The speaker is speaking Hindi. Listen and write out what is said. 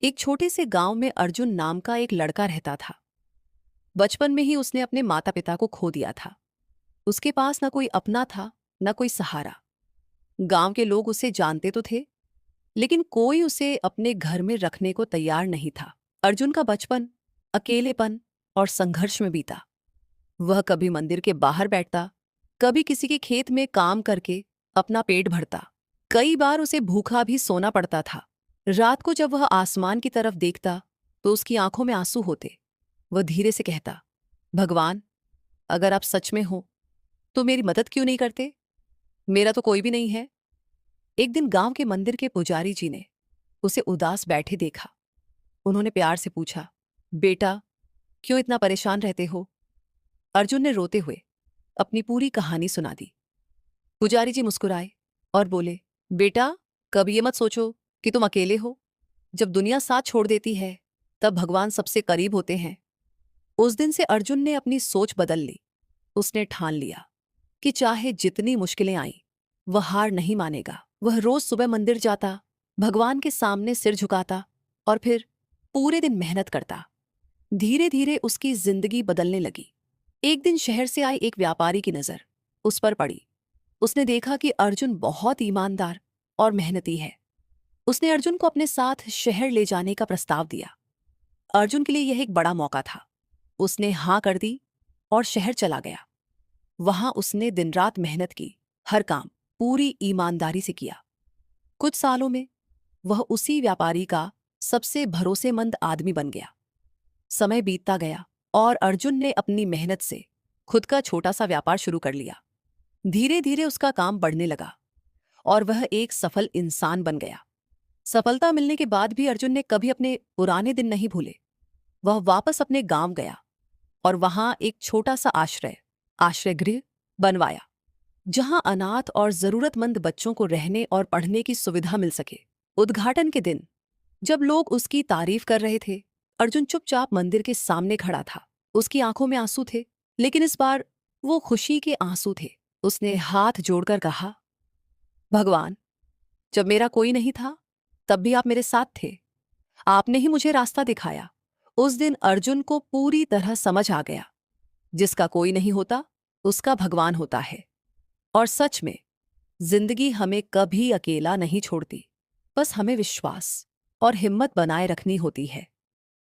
एक छोटे से गांव में अर्जुन नाम का एक लड़का रहता था। बचपन में ही उसने अपने माता पिता को खो दिया था। उसके पास न कोई अपना था, न कोई सहारा। गांव के लोग उसे जानते तो थे, लेकिन कोई उसे अपने घर में रखने को तैयार नहीं था। अर्जुन का बचपन अकेलेपन और संघर्ष में बीता। वह कभी मंदिर के बाहर बैठता, कभी किसी के खेत में काम करके अपना पेट भरता। कई बार उसे भूखा भी सोना पड़ता था। रात को जब वह आसमान की तरफ देखता तो उसकी आंखों में आंसू होते। वह धीरे से कहता, भगवान, अगर आप सच में हो तो मेरी मदद क्यों नहीं करते? मेरा तो कोई भी नहीं है। एक दिन गांव के मंदिर के पुजारी जी ने उसे उदास बैठे देखा। उन्होंने प्यार से पूछा, बेटा, क्यों इतना परेशान रहते हो? अर्जुन ने रोते हुए अपनी पूरी कहानी सुना दी। पुजारी जी मुस्कुराए और बोले, बेटा, कभी ये मत सोचो कि तुम अकेले हो। जब दुनिया साथ छोड़ देती है तब भगवान सबसे करीब होते हैं। उस दिन से अर्जुन ने अपनी सोच बदल ली। उसने ठान लिया कि चाहे जितनी मुश्किलें आईं, वह हार नहीं मानेगा। वह रोज सुबह मंदिर जाता, भगवान के सामने सिर झुकाता और फिर पूरे दिन मेहनत करता। धीरे धीरे उसकी जिंदगी बदलने लगी। एक दिन शहर से आए एक व्यापारी की नजर उस पर पड़ी। उसने देखा कि अर्जुन बहुत ईमानदार और मेहनती है। उसने अर्जुन को अपने साथ शहर ले जाने का प्रस्ताव दिया। अर्जुन के लिए यह एक बड़ा मौका था। उसने हां कर दी और शहर चला गया। वहां उसने दिन रात मेहनत की, हर काम पूरी ईमानदारी से किया। कुछ सालों में वह उसी व्यापारी का सबसे भरोसेमंद आदमी बन गया। समय बीतता गया और अर्जुन ने अपनी मेहनत से खुद का छोटा सा व्यापार शुरू कर लिया। धीरे धीरे उसका काम बढ़ने लगा और वह एक सफल इंसान बन गया। सफलता मिलने के बाद भी अर्जुन ने कभी अपने पुराने दिन नहीं भूले। वह वापस अपने गांव गया और वहां एक छोटा सा आश्रय गृह बनवाया, जहां अनाथ और जरूरतमंद बच्चों को रहने और पढ़ने की सुविधा मिल सके। उद्घाटन के दिन जब लोग उसकी तारीफ कर रहे थे, अर्जुन चुपचाप मंदिर के सामने खड़ा था। उसकी आंखों में आंसू थे, लेकिन इस बार वो खुशी के आंसू थे। उसने हाथ जोड़कर कहा, भगवान, जब मेरा कोई नहीं था तब भी आप मेरे साथ थे। आपने ही मुझे रास्ता दिखाया। उस दिन अर्जुन को पूरी तरह समझ आ गया, जिसका कोई नहीं होता उसका भगवान होता है। और सच में जिंदगी हमें कभी अकेला नहीं छोड़ती, बस हमें विश्वास और हिम्मत बनाए रखनी होती है।